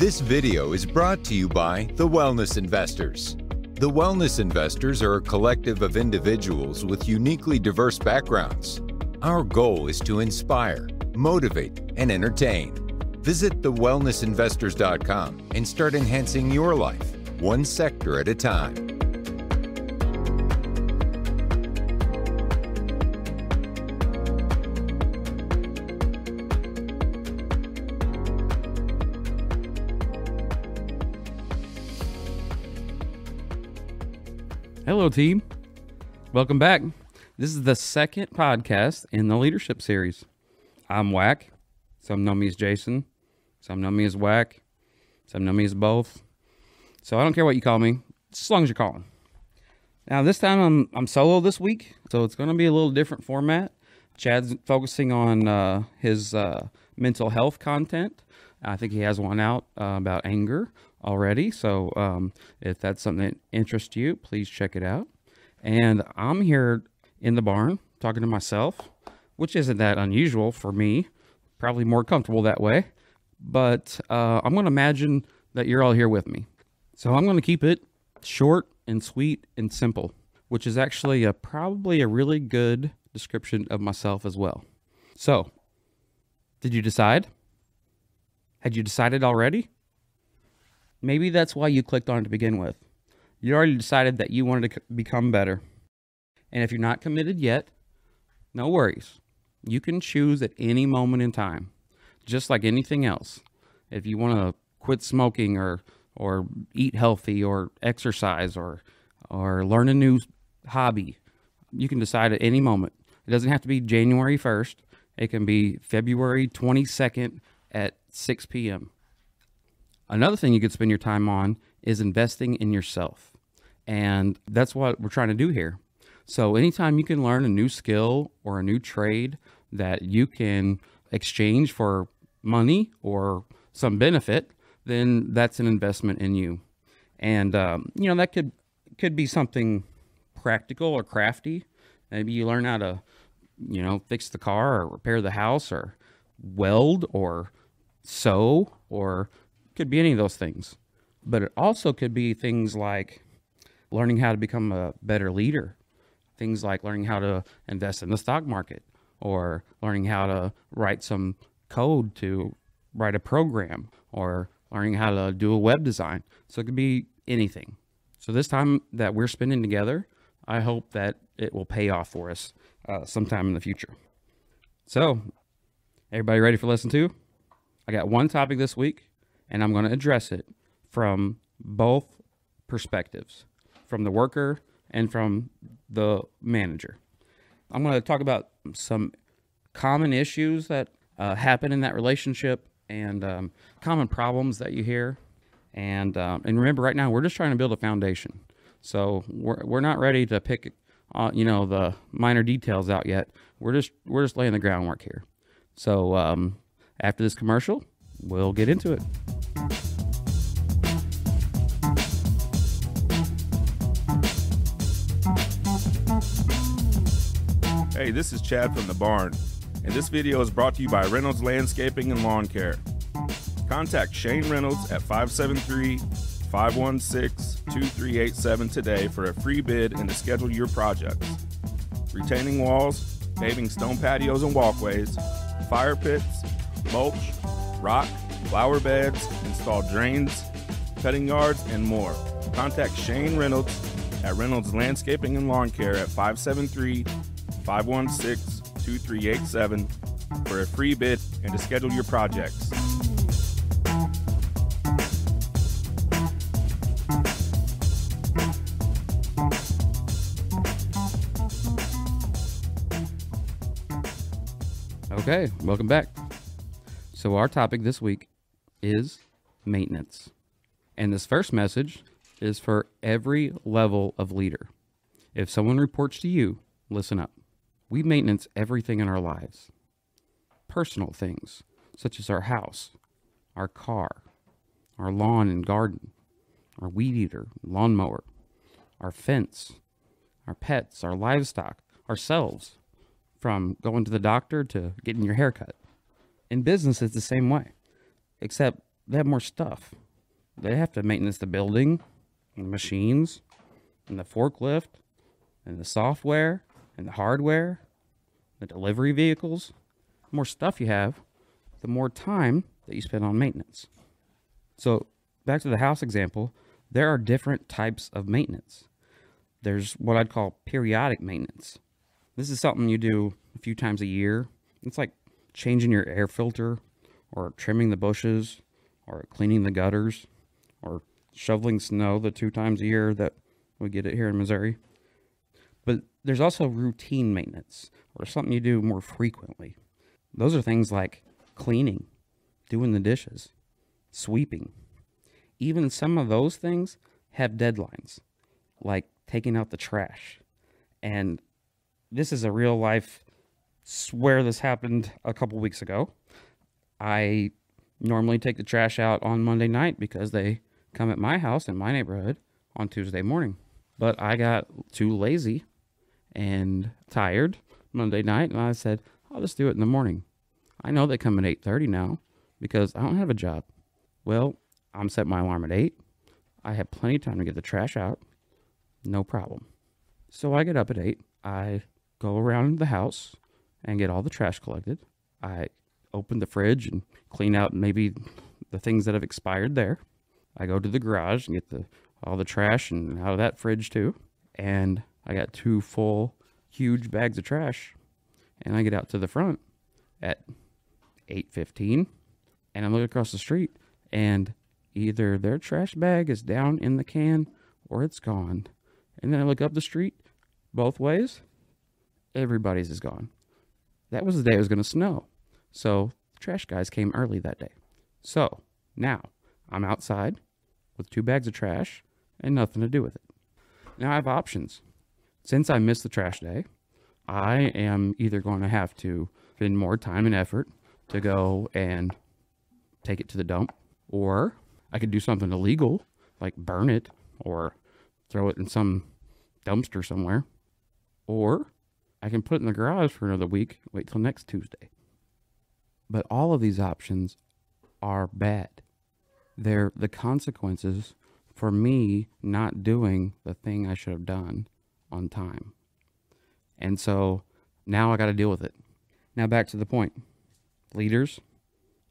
This video is brought to you by the Wellness Investors. The Wellness Investors are a collective of individuals with uniquely diverse backgrounds. Our goal is to inspire, motivate, and entertain. Visit thewellnessinvestors.com and start enhancing your life, one sector at a time. Hello, team. Welcome back. This is the second podcast in the leadership series. I'm Whack. Some know me as Jason. Some know me as Whack. Some know me as both. So I don't care what you call me, just as long as you're calling. Now, this time I'm solo this week, so it's going to be a little different format. Chad's focusing on his mental health content. I think he has one out about anger already. So if that's something that interests you, please check it out. And I'm here in the barn talking to myself, which isn't that unusual for me. Probably more comfortable that way. But I'm going to imagine that you're all here with me. So I'm going to keep it short and sweet and simple, which is actually probably a really good description of myself as well. So, did you decide? Had you decided already? Maybe that's why you clicked on it to begin with. You already decided that you wanted to become better. And if you're not committed yet, no worries. You can choose at any moment in time, just like anything else. If you want to quit smoking or eat healthy or exercise or learn a new hobby, you can decide at any moment. It doesn't have to be January 1st. It can be February 22nd at 6 p.m. Another thing you could spend your time on is investing in yourself. And that's what we're trying to do here. So anytime you can learn a new skill or a new trade that you can exchange for money or some benefit, then that's an investment in you. And, that could be something practical or crafty. Maybe you learn how to, fix the car or repair the house or weld or sew, or could be any of those things. But it also could be things like learning how to become a better leader, things like learning how to invest in the stock market, or learning how to write some code to write a program, or learning how to do a web design. So it could be anything. So this time that we're spending together, I hope that it will pay off for us sometime in the future. So, everybody ready for lesson 2? I got one topic this week, and I'm going to address it from both perspectives, from the worker and from the manager. I'm going to talk about some common issues that happen in that relationship and common problems that you hear. And remember, right now, we're just trying to build a foundation. So we're not ready to pick, the minor details out yet. We're just laying the groundwork here. So after this commercial, we'll get into it. Hey, this is Chad from the barn, and this video is brought to you by Reynolds Landscaping and Lawn Care. Contact Shane Reynolds at 573-516-2387 today for a free bid and to schedule your projects. Retaining walls, paving stone patios and walkways, fire pits, mulch, rock, flower beds, install drains, cutting yards, and more. Contact Shane Reynolds at Reynolds Landscaping and Lawn Care at 573-516-2387 for a free bid and to schedule your projects. Okay, welcome back. So our topic this week is maintenance. And this first message is for every level of leader. If someone reports to you, listen up. We maintenance everything in our lives. Personal things, such as our house, our car, our lawn and garden, our weed eater, lawnmower, our fence, our pets, our livestock, ourselves, from going to the doctor to getting your hair cut. In business, it's the same way, except they have more stuff. They have to maintenance the building, and the machines, and the forklift, and the software, and the hardware, the delivery vehicles. The more stuff you have, the more time that you spend on maintenance. So back to the house example, there are different types of maintenance. There's what I'd call periodic maintenance. This is something you do a few times a year. It's like changing your air filter, or trimming the bushes, or cleaning the gutters, or shoveling snow the 2 times a year that we get it here in Missouri. But there's also routine maintenance, or something you do more frequently. Those are things like cleaning, doing the dishes, sweeping. Even some of those things have deadlines, like taking out the trash. And this is a real life swear this happened a couple weeks ago. I normally take the trash out on Monday night because they come at my house in my neighborhood on Tuesday morning. But I got too lazy and tired Monday night, and I said, I'll just do it in the morning. I know they come at 8:30 now because I don't have a job. Well, I'm set my alarm at 8. I have plenty of time to get the trash out. No problem. So I get up at 8. I go around the house and get all the trash collected. I open the fridge and clean out maybe the things that have expired there. I go to the garage and get all the trash and out of that fridge too. And I got 2 full, huge bags of trash. And I get out to the front at 8:15, and I'm looking across the street, and either their trash bag is down in the can or it's gone. And then I look up the street, both ways, everybody's is gone. That was the day it was going to snow. So the trash guys came early that day. So now I'm outside with 2 bags of trash and nothing to do with it. Now I have options. Since I missed the trash day, I am either going to have to spend more time and effort to go and take it to the dump, or I could do something illegal, like burn it or throw it in some dumpster somewhere, or I can put it in the garage for another week, wait till next Tuesday. But all of these options are bad. They're the consequences for me not doing the thing I should have done on time. And so now I got to deal with it. Now back to the point. Leaders,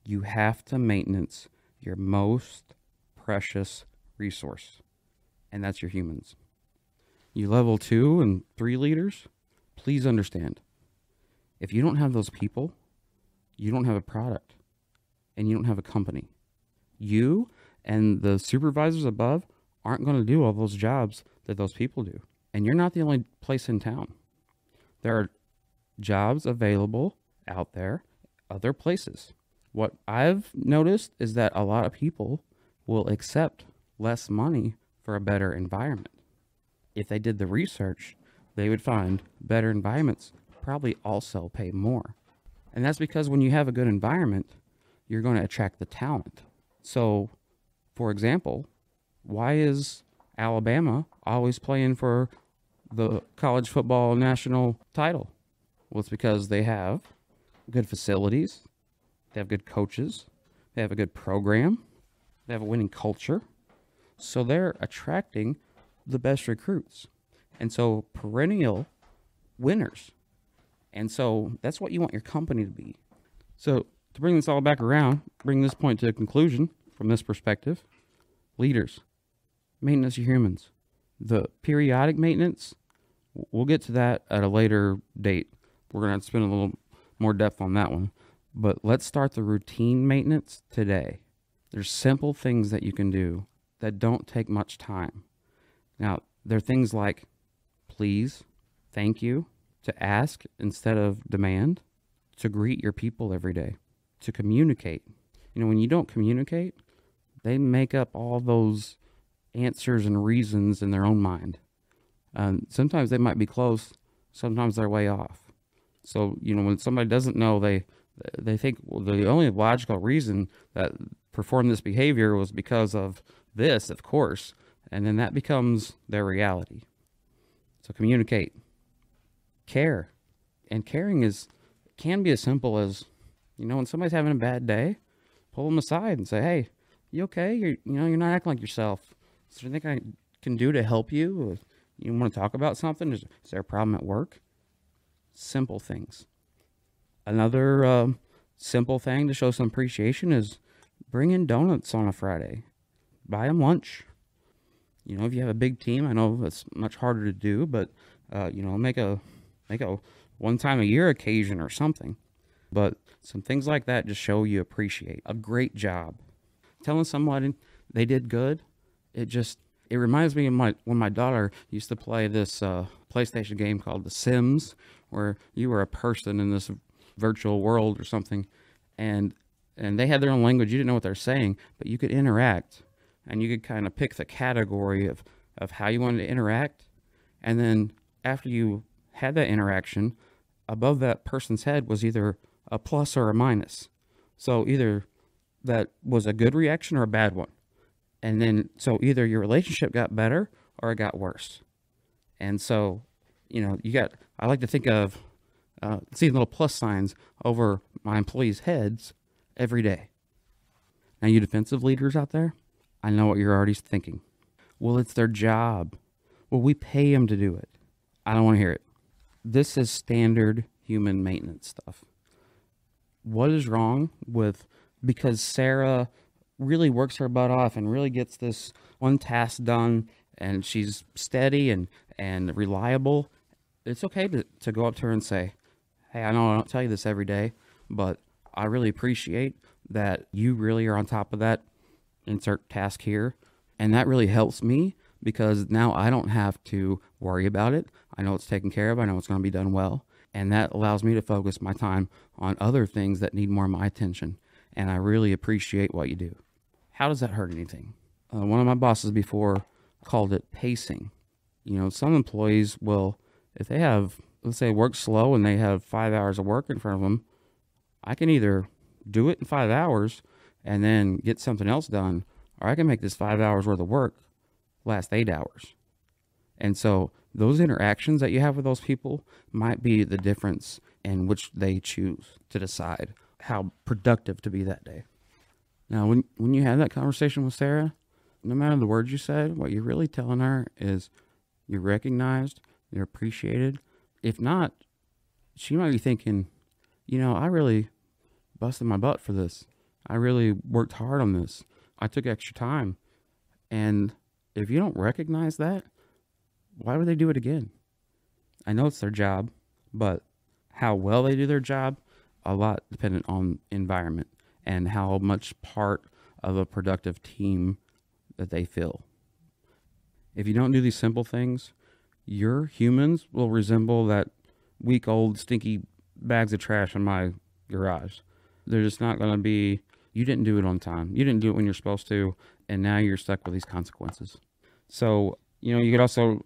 you have to maintenance your most precious resource, and that's your humans. You level 2 and 3 leaders, please understand, if you don't have those people, you don't have a product, and you don't have a company. You and the supervisors above aren't going to do all those jobs that those people do. And you're not the only place in town. There are jobs available out there, other places. What I've noticed is that a lot of people will accept less money for a better environment. If they did the research, they would find better environments probably also pay more. And that's because when you have a good environment, you're going to attract the talent. So, for example, why is Alabama always playing for the college football national title? Well, it's because they have good facilities, they have good coaches, they have a good program, they have a winning culture. So they're attracting the best recruits. And so perennial winners. And so that's what you want your company to be. So to bring this all back around, bring this point to a conclusion from this perspective, leaders, maintenance your humans. The periodic maintenance, we'll get to that at a later date. We're going to spend a little more depth on that one. But let's start the routine maintenance today. There's simple things that you can do that don't take much time. Now, there are things like please, thank you, to ask instead of demand, to greet your people every day, to communicate. You know, when you don't communicate, they make up all those answers and reasons in their own mind. Sometimes they might be close, sometimes they're way off. So, you know, when somebody doesn't know, they think, well, the only logical reason that performed this behavior was because of this, of course, and then that becomes their reality. So communicate. Care. And caring can be as simple as, you know, when somebody's having a bad day, pull them aside and say, hey, You okay? You're not acting like yourself. Is there anything I can do to help you? You want to talk about something? Is there a problem at work? Simple things. Another simple thing to show some appreciation is bring in donuts on a Friday. Buy them lunch. If you have a big team, I know it's much harder to do, but make a one time a year occasion or something. But some things like that just show you appreciate a great job. Telling someone they did good, it reminds me of when my daughter used to play this PlayStation game called The Sims, where you were a person in this virtual world or something, and they had their own language. You didn't know what they're saying, but you could interact, and you could kind of pick the category of how you wanted to interact, and then after you had that interaction, above that person's head was either a plus or a minus. So either that was a good reaction or a bad one. And then, so either your relationship got better or it got worse. And so, I like to think of, seeing little plus signs over my employees' heads every day. Now, you defensive leaders out there, I know what you're already thinking. Well, it's their job. Well, we pay them to do it. I don't want to hear it. This is standard human maintenance stuff. What is wrong with, because Sarah really works her butt off and really gets this one task done, and she's steady and reliable, it's okay to go up to her and say, hey, I know I don't tell you this every day, but I really appreciate that you really are on top of that insert task here. And that really helps me because now I don't have to worry about it. I know it's taken care of. I know it's going to be done well. And that allows me to focus my time on other things that need more of my attention. And I really appreciate what you do. How does that hurt anything? One of my bosses before called it pacing. Some employees will, if they have, let's say, work slow and they have 5 hours of work in front of them, I can either do it in 5 hours and then get something else done, or I can make this 5 hours worth of work last 8 hours. And so those interactions that you have with those people might be the difference in which they choose to decide how productive to be that day. Now, when you have that conversation with Sarah, no matter the words you said, what you're really telling her is you're recognized, you're appreciated. If not, she might be thinking, I really busted my butt for this. I really worked hard on this. I took extra time. And if you don't recognize that, why would they do it again? I know it's their job, but how well they do their job, a lot dependent on environment and how much part of a productive team that they feel. If you don't do these simple things, your humans will resemble that week old stinky bags of trash in my garage. They're just not going to be, you didn't do it on time. You didn't do it when you're supposed to, and now you're stuck with these consequences. So, you could also,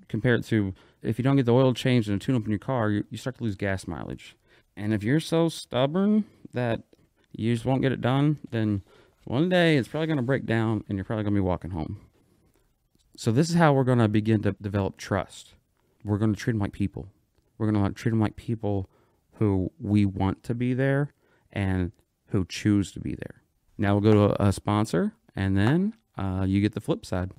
compare it to if you don't get the oil changed and a tune-up in your car, you start to lose gas mileage. And if you're so stubborn that you just won't get it done, then one day it's probably going to break down and you're probably going to be walking home. So this is how we're going to begin to develop trust. We're going to treat them like people. We're going to treat them like people who we want to be there and who choose to be there. Now we'll go to a sponsor, and then you get the flip side.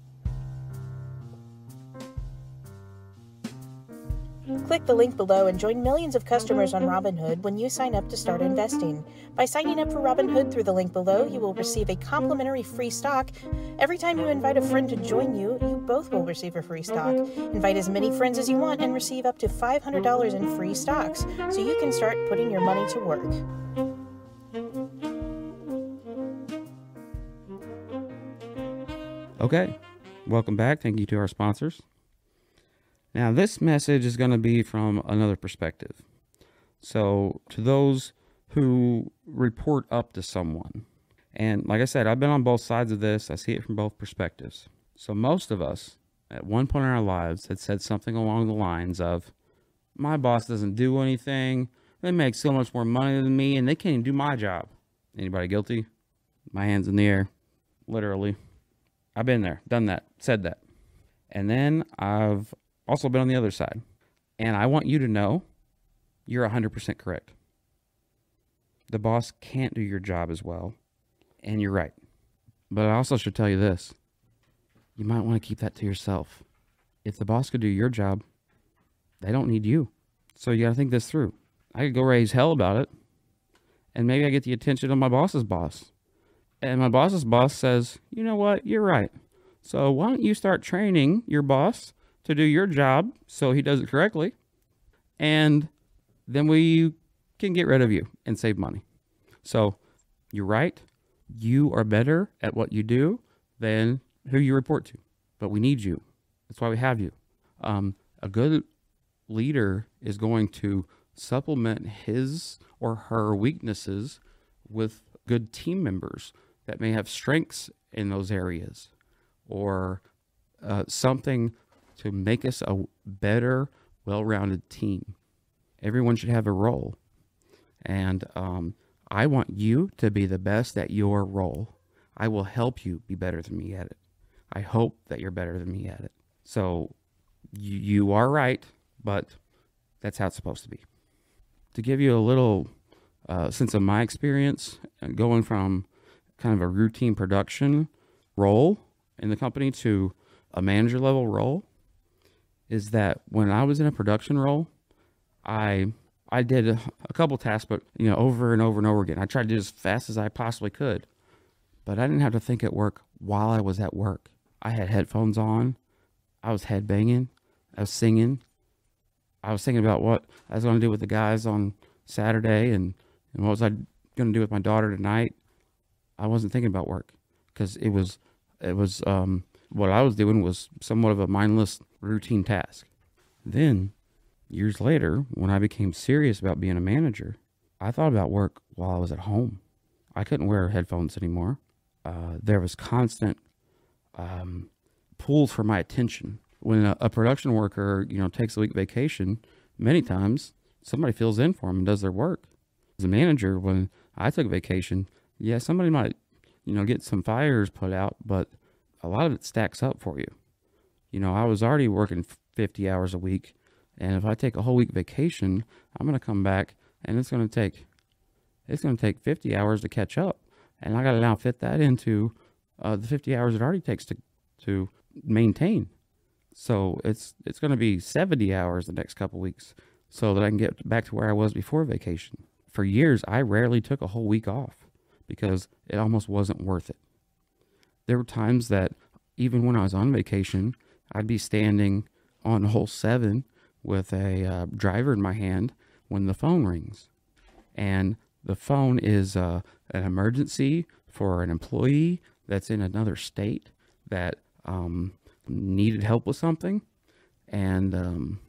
Click the link below and join millions of customers on Robinhood when you sign up to start investing. By signing up for Robinhood through the link below, you will receive a complimentary free stock. Every time you invite a friend to join you, you both will receive a free stock. Invite as many friends as you want and receive up to $500 in free stocks, so you can start putting your money to work. Okay, welcome back. Thank you to our sponsors. Now, this message is going to be from another perspective. So, to those who report up to someone, and like I said, I've been on both sides of this. I see it from both perspectives. So, most of us, at one point in our lives, had said something along the lines of, my boss doesn't do anything, they make so much more money than me, and they can't even do my job. Anybody guilty? My hand's in the air, literally. I've been there, done that, said that. And then I've also been on the other side. And I want you to know you're 100% correct. The boss can't do your job as well. And you're right. But I also should tell you this. You might want to keep that to yourself. If the boss could do your job, they don't need you. So you got to think this through. I could go raise hell about it, and maybe I get the attention of my boss's boss. And my boss's boss says, you know what, you're right. So why don't you start training your boss to do your job so he does it correctly, and then we can get rid of you and save money. So you're right. You are better at what you do than who you report to, but we need you. That's why we have you. A good leader is going to supplement his or her weaknesses with good team members that may have strengths in those areas, or something to make us a better, well-rounded team. Everyone should have a role. And I want you to be the best at your role. I will help you be better than me at it. I hope that you're better than me at it. So you are right, but that's how it's supposed to be. To give you a little sense of my experience, going from kind of a routine production role in the company to a manager level role, is that when I was in a production role, I did a couple tasks, but over and over and over again. I tried to do as fast as I possibly could, but I didn't have to think at work while I was at work. I had headphones on. I was headbanging. I was singing. I was thinking about what I was going to do with the guys on Saturday, and what was I going to do with my daughter tonight. I wasn't thinking about work, because it was what I was doing was somewhat of a mindless routine task. Then, years later, when I became serious about being a manager, I thought about work while I was at home. I couldn't wear headphones anymore. There was constant pulls for my attention. When a production worker, takes a week vacation, many times somebody fills in for them and does their work. As a manager, when I took vacation, yeah, somebody might, get some fires put out, but a lot of it stacks up for you. I was already working 50 hours a week, and if I take a whole week vacation, I'm going to come back, and it's going to take 50 hours to catch up, and I got to now fit that into the 50 hours it already takes to maintain. So it's going to be 70 hours the next couple weeks, so that I can get back to where I was before vacation. For years, I rarely took a whole week off because it almost wasn't worth it. There were times that even when I was on vacation, I'd be standing on hole 7 with a driver in my hand when the phone rings. And the phone is an emergency for an employee that's in another state that needed help with something. And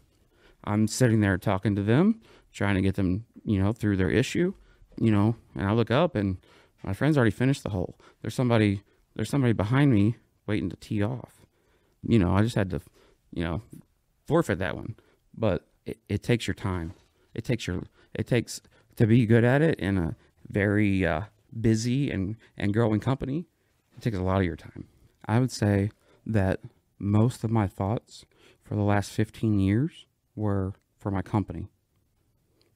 I'm sitting there talking to them, trying to get them, through their issue, and I look up and my friend's already finished the hole. There's somebody behind me waiting to tee off. I just had to, forfeit that one. But it takes your time. It takes to be good at it in a very busy and growing company. It takes a lot of your time. I would say that most of my thoughts for the last 15 years were for my company,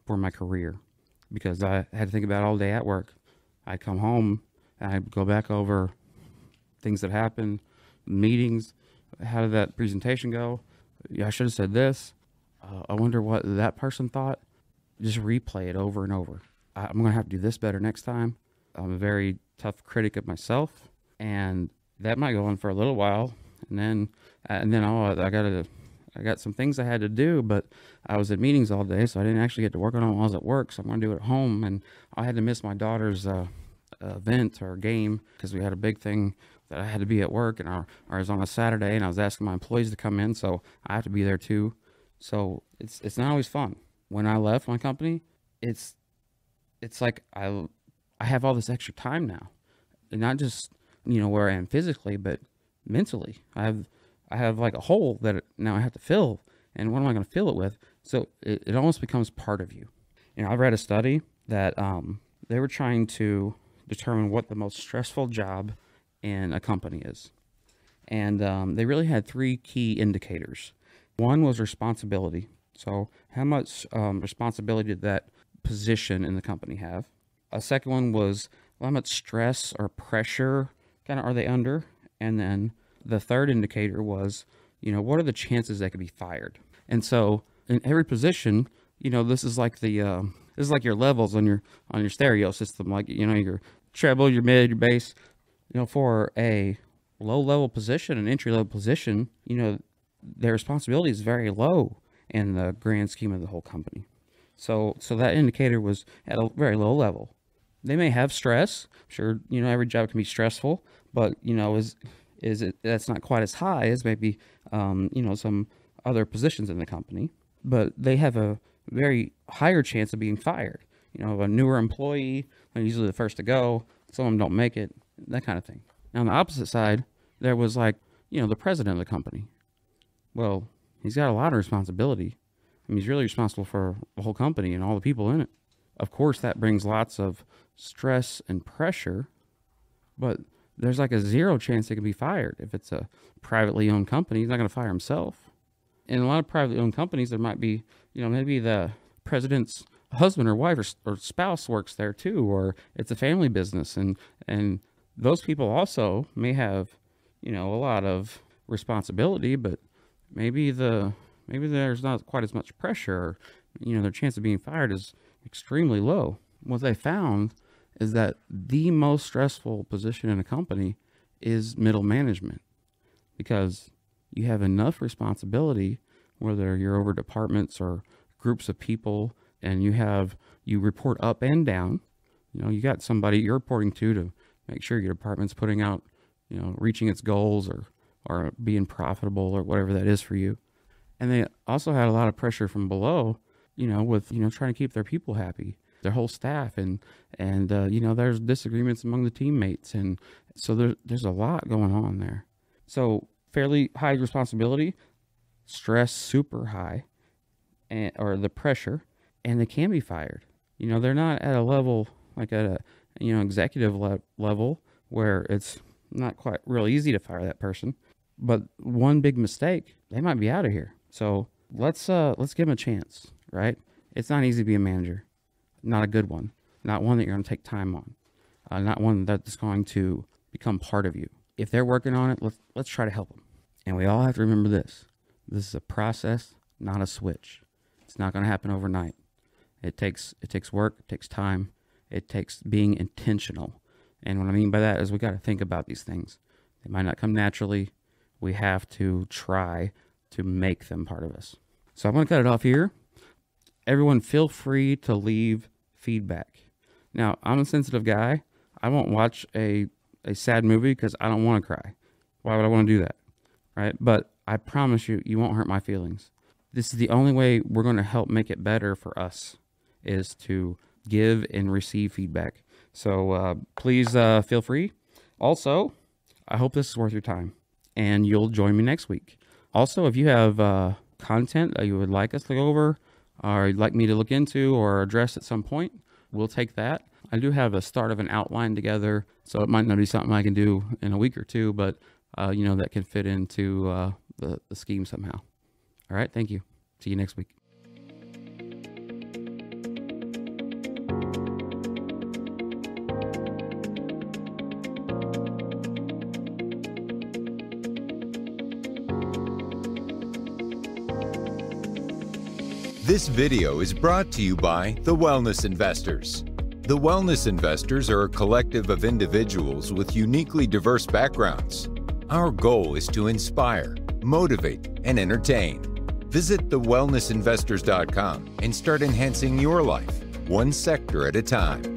for my career, because I had to think about it all day at work. I'd come home and I'd go back over things that happened, meetings. How did that presentation go? Yeah, I should have said this. I wonder what that person thought. Just replay it over and over. I'm going to have to do this better next time. I'm a very tough critic of myself, and that might go on for a little while. And then I got some things I had to do, but I was at meetings all day, so I didn't actually get to work on them while I was at work. So I'm going to do it at home, and I had to miss my daughter's event or game because we had a big thing that I had to be at work, and I was on a Saturday, and I was asking my employees to come in, so I have to be there too. So it's not always fun. When I left my company, it's like I have all this extra time now, and not just where I am physically, but mentally. I have like a hole that now I have to fill, and what am I going to fill it with? So it almost becomes part of you. I've read a study that they were trying to determine what the most stressful job in a company is, and they really had 3 key indicators. One was responsibility. So how much responsibility did that position in the company have? A second one was how much stress or pressure kind of are they under? And then the third indicator was, what are the chances they could be fired? And so in every position, this is like your levels on your stereo system, like, your treble, your mid, your bass. For a low level position, an entry level position, their responsibility is very low in the grand scheme of the whole company. So that indicator was at a very low level. They may have stress. Sure, every job can be stressful, but that's not quite as high as maybe some other positions in the company. But they have a very higher chance of being fired. A newer employee, they're usually the first to go. Some of them don't make it, that kind of thing. Now, on the opposite side, there was the president of the company. Well, he's got a lot of responsibility. He's really responsible for the whole company and all the people in it. Of course, that brings lots of stress and pressure, but there's a 0 chance he can be fired. If it's a privately owned company, he's not going to fire himself. In a lot of privately owned companies, there might be, maybe the president's husband or wife or spouse works there too, or it's a family business. And those people also may have, a lot of responsibility, but maybe there's not quite as much pressure, or, their chance of being fired is extremely low. What they found is that the most stressful position in a company is middle management, because you have enough responsibility, whether you're over departments or groups of people, and you report up and down. You got somebody you're reporting to make sure your department's putting out, reaching its goals or being profitable or whatever that is for you. And they also had a lot of pressure from below, with, trying to keep their people happy, their whole staff. And there's disagreements among the teammates. And so there's a lot going on there. So fairly high responsibility, stress super high, or the pressure, and they can be fired. They're not at a level, like at a, executive level where it's not quite real easy to fire that person. But one big mistake, they might be out of here. So let's give them a chance, right? It's not easy to be a manager. Not a good one. Not one that you're going to take time on. Not one that's going to become part of you. If they're working on it, let's try to help them. And we all have to remember this. This is a process, not a switch. It's not going to happen overnight. It takes work, it takes time, it takes being intentional. And what I mean by that is we got to think about these things. They might not come naturally. We have to try to make them part of us. So I'm going to cut it off here. Everyone, feel free to leave feedback. Now, I'm a sensitive guy. I won't watch a sad movie because I don't want to cry. Why would I want to do that? Right? But I promise you, you won't hurt my feelings. This is the only way we're going to help make it better for us, is to give and receive feedback. So please feel free. Also, I hope this is worth your time, and you'll join me next week. Also, if you have content that you would like us to go over, or you'd like me to look into or address at some point, we'll take that. I do have a start of an outline together, so it might not be something I can do in a week or two, but that can fit into the scheme somehow. All right, thank you. See you next week. This video is brought to you by the Wellness Investors. The Wellness Investors are a collective of individuals with uniquely diverse backgrounds. Our goal is to inspire, motivate, and entertain. Visit thewellnessinvestors.com and start enhancing your life, one sector at a time.